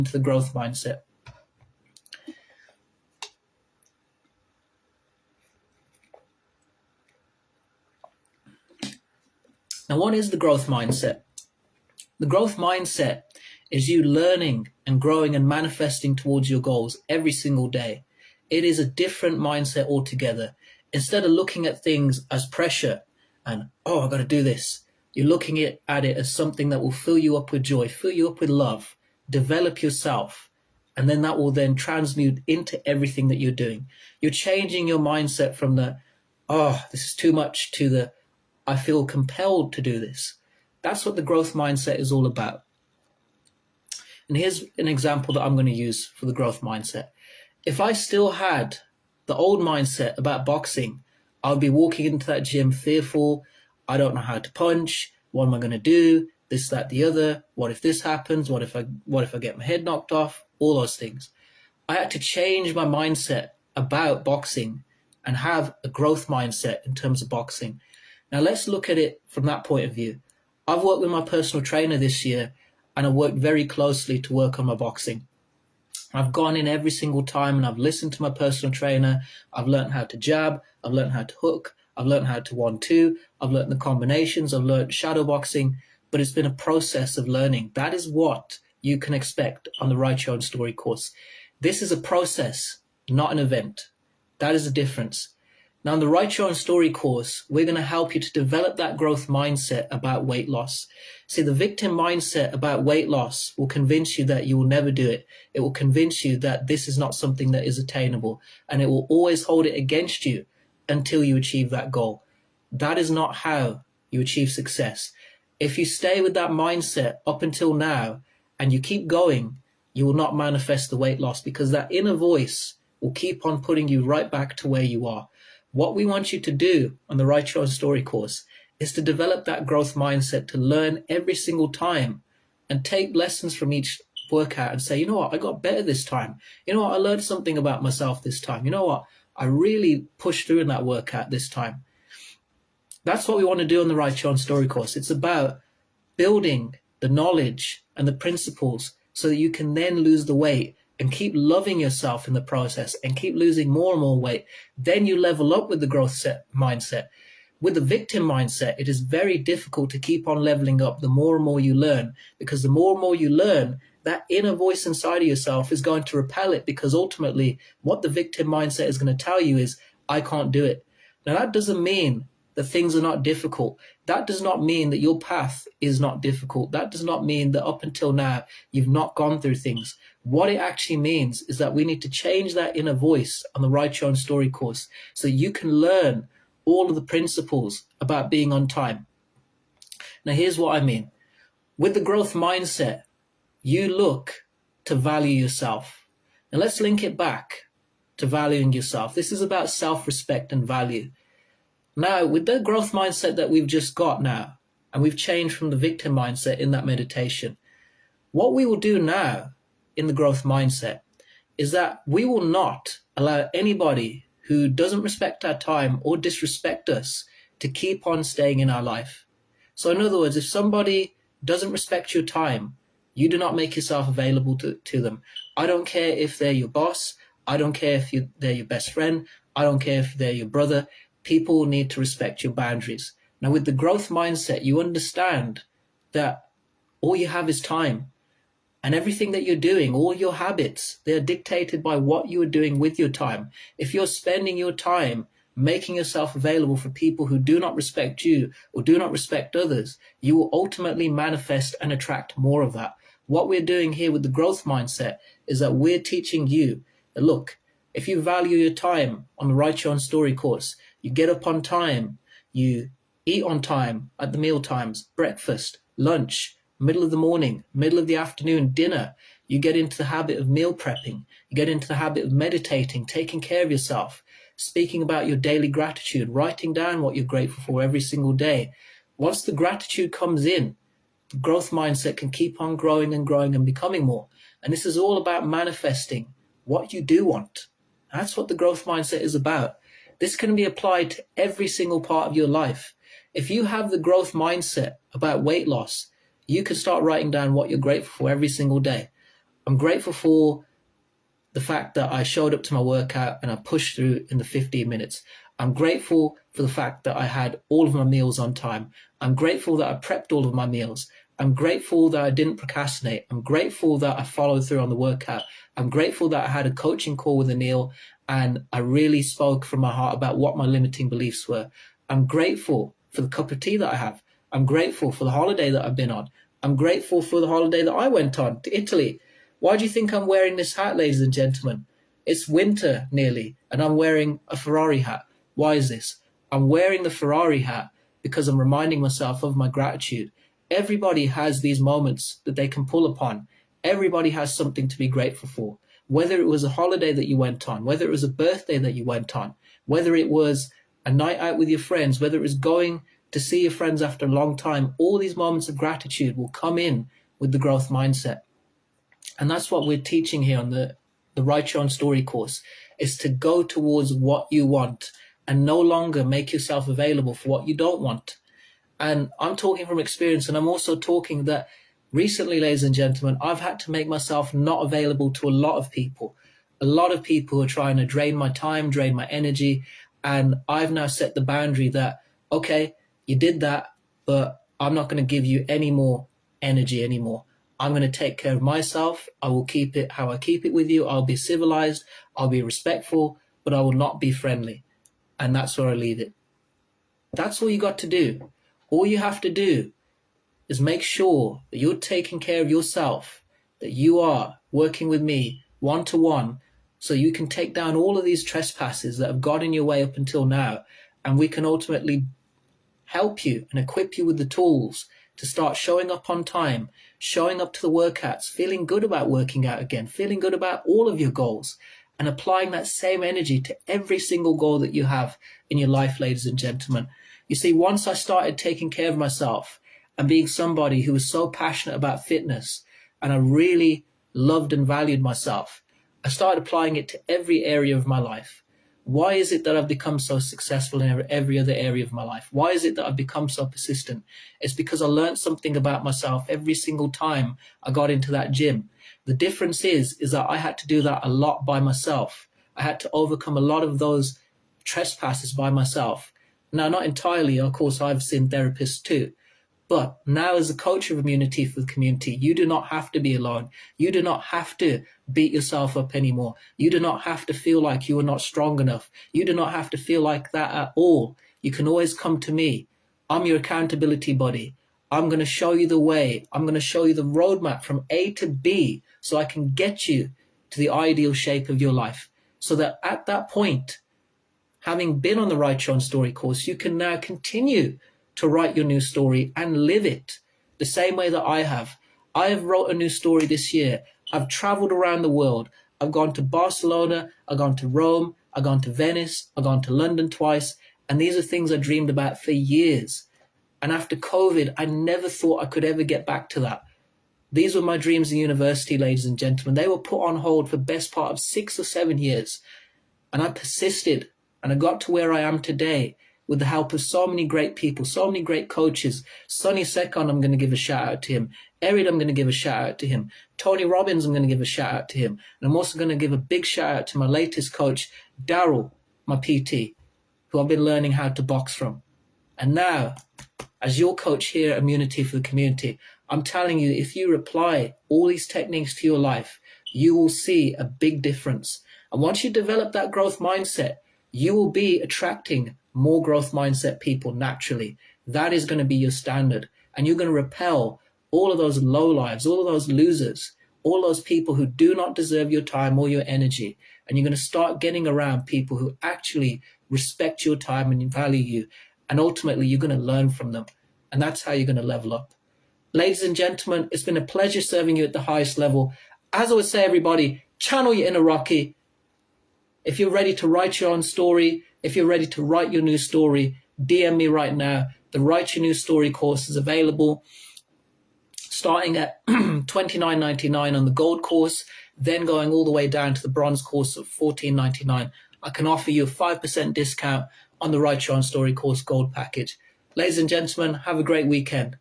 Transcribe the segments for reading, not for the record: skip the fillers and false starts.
into the growth mindset. Now, what is the growth mindset? The growth mindset is you learning and growing and manifesting towards your goals every single day. It is a different mindset altogether. Instead of looking at things as pressure and, oh, I've got to do this, you're looking at it as something that will fill you up with joy, fill you up with love, develop yourself, and then that will then transmute into everything that you're doing. You're changing your mindset from the, oh, this is too much, to the, I feel compelled to do this. That's what the growth mindset is all about. And here's an example that I'm going to use for the growth mindset. If I still had the old mindset about boxing, I would be walking into that gym fearful. I don't know how to punch. What am I going to do? This, that, the other. What if this happens? What if I get my head knocked off? All those things. I had to change my mindset about boxing and have a growth mindset in terms of boxing. Now let's look at it from that point of view. I've worked with my personal trainer this year, and I've worked very closely to work on my boxing. I've gone in every single time and I've listened to my personal trainer. I've learned how to jab. I've learned how to hook. I've learned how to 1-2. I've learned the combinations. I've learned shadow boxing, but it's been a process of learning. That is what you can expect on the Write Your Own Story course. This is a process, not an event. That is the difference. Now, in the Write Your Own Story course, we're going to help you to develop that growth mindset about weight loss. See, the victim mindset about weight loss will convince you that you will never do it. It will convince you that this is not something that is attainable, and it will always hold it against you until you achieve that goal. That is not how you achieve success. If you stay with that mindset up until now and you keep going, you will not manifest the weight loss, because that inner voice will keep on putting you right back to where you are. What we want you to do on the Write Your Own Story course is to develop that growth mindset, to learn every single time and take lessons from each workout and say, you know what, I got better this time. You know what, I learned something about myself this time. You know what, I really pushed through in that workout this time. That's what we want to do on the Write Your Own Story course. It's about building the knowledge and the principles so that you can then lose the weight and keep loving yourself in the process and keep losing more and more weight. Then you level up with the growth mindset. With the victim mindset, it is very difficult to keep on leveling up the more and more you learn, because the more and more you learn, that inner voice inside of yourself is going to repel it, because ultimately what the victim mindset is going to tell you is, I can't do it. Now, that doesn't mean that things are not difficult. That does not mean that your path is not difficult. That does not mean that up until now you've not gone through things. What it actually means is that we need to change that inner voice on the Write Your Own Story course so you can learn all of the principles about being on time. Now, here's what I mean. With the growth mindset, you look to value yourself. Now, let's link it back to valuing yourself. This is about self-respect and value. Now, with the growth mindset that we've just got now, and we've changed from the victim mindset in that meditation, what we will do now in the growth mindset is that we will not allow anybody who doesn't respect our time or disrespect us to keep on staying in our life. So in other words, if somebody doesn't respect your time, you do not make yourself available to them. I don't care if they're your boss. I don't care if they're your best friend. I don't care if they're your brother. People need to respect your boundaries. Now, with the growth mindset, you understand that all you have is time. And everything that you're doing, all your habits, they're dictated by what you are doing with your time. If you're spending your time making yourself available for people who do not respect you or do not respect others, you will ultimately manifest and attract more of that. What we're doing here with the growth mindset is that we're teaching you that, look, if you value your time on the Write Your Own Story course, you get up on time, you eat on time at the meal times, breakfast, lunch, middle of the morning, middle of the afternoon, dinner. You get into the habit of meal prepping. You get into the habit of meditating, taking care of yourself, speaking about your daily gratitude, writing down what you're grateful for every single day. Once the gratitude comes in, the growth mindset can keep on growing and growing and becoming more. And this is all about manifesting what you do want. That's what the growth mindset is about. This can be applied to every single part of your life. If you have the growth mindset about weight loss, you can start writing down what you're grateful for every single day. I'm grateful for the fact that I showed up to my workout and I pushed through in the 15 minutes. I'm grateful for the fact that I had all of my meals on time. I'm grateful that I prepped all of my meals. I'm grateful that I didn't procrastinate. I'm grateful that I followed through on the workout. I'm grateful that I had a coaching call with Anil and I really spoke from my heart about what my limiting beliefs were. I'm grateful for the cup of tea that I have. I'm grateful for the holiday that I've been on. I'm grateful for the holiday that I went on to Italy. Why do you think I'm wearing this hat, ladies and gentlemen? It's winter nearly, and I'm wearing a Ferrari hat. Why is this? I'm wearing the Ferrari hat because I'm reminding myself of my gratitude. Everybody has these moments that they can pull upon. Everybody has something to be grateful for. Whether it was a holiday that you went on, whether it was a birthday that you went on, whether it was a night out with your friends, whether it was going to see your friends after a long time, all these moments of gratitude will come in with the growth mindset. And that's what we're teaching here on the Write Your Own Story course, is to go towards what you want and no longer make yourself available for what you don't want. And I'm talking from experience, and I'm also talking that recently, ladies and gentlemen, I've had to make myself not available to a lot of people. A lot of people are trying to drain my time, drain my energy. And I've now set the boundary that, okay, you did that, but I'm not going to give you any more energy anymore. I'm going to take care of myself. I will keep it how I keep it with you. I'll be civilized. I'll be respectful, but I will not be friendly. And that's where I leave it. That's all you got to do. All you have to do is make sure that you're taking care of yourself, that you are working with me one-to-one, so you can take down all of these trespasses that have got in your way up until now, and we can ultimately help you and equip you with the tools to start showing up on time, showing up to the workouts, feeling good about working out again, feeling good about all of your goals, and applying that same energy to every single goal that you have in your life, ladies and gentlemen. You see, once I started taking care of myself and being somebody who was so passionate about fitness, and I really loved and valued myself, I started applying it to every area of my life. Why is it that I've become so successful in every other area of my life? Why is it that I've become so persistent? It's because I learned something about myself every single time I got into that gym. The difference is that I had to do that a lot by myself. I had to overcome a lot of those trespasses by myself. Now, not entirely, of course, I've seen therapists too. But now, as a coach of immunity for the community, you do not have to be alone. You do not have to beat yourself up anymore. You do not have to feel like you are not strong enough. You do not have to feel like that at all. You can always come to me. I'm your accountability buddy. I'm going to show you the way. I'm going to show you the roadmap from A to B so I can get you to the ideal shape of your life. So that at that point, having been on the Write Your Own Story course, you can now continue to write your new story and live it the same way that I have. I have wrote a new story this year. I've traveled around the world. I've gone to Barcelona, I've gone to Rome, I've gone to Venice, I've gone to London twice. And these are things I dreamed about for years. And after COVID, I never thought I could ever get back to that. These were my dreams in university, ladies and gentlemen. They were put on hold for the best part of 6 or 7 years. And I persisted, and I got to where I am today with the help of so many great people, so many great coaches. Sonny Sekon, I'm going to give a shout out to him. Erid, I'm going to give a shout out to him. Tony Robbins, I'm going to give a shout out to him. And I'm also going to give a big shout out to my latest coach, Daryl, my PT, who I've been learning how to box from. And now, as your coach here at Immunity for the Community, I'm telling you, if you apply all these techniques to your life, you will see a big difference. And once you develop that growth mindset, you will be attracting more growth mindset people naturally. That is going to be your standard. And you're going to repel all of those low lives, all of those losers, all those people who do not deserve your time or your energy. And you're going to start getting around people who actually respect your time and value you. And ultimately, you're going to learn from them. And that's how you're going to level up. Ladies and gentlemen, it's been a pleasure serving you at the highest level. As I would say, everybody, channel your inner Rocky. If you're ready to write your own story, if you're ready to write your new story, DM me right now. The Write Your New Story course is available starting at $29.99 on the gold course, then going all the way down to the bronze course of $14.99. I can offer you a 5% discount on the Write Your Own Story course gold package. Ladies and gentlemen, have a great weekend.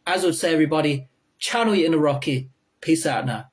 As I would say, everybody, channel your inner Rocky. Peace out now.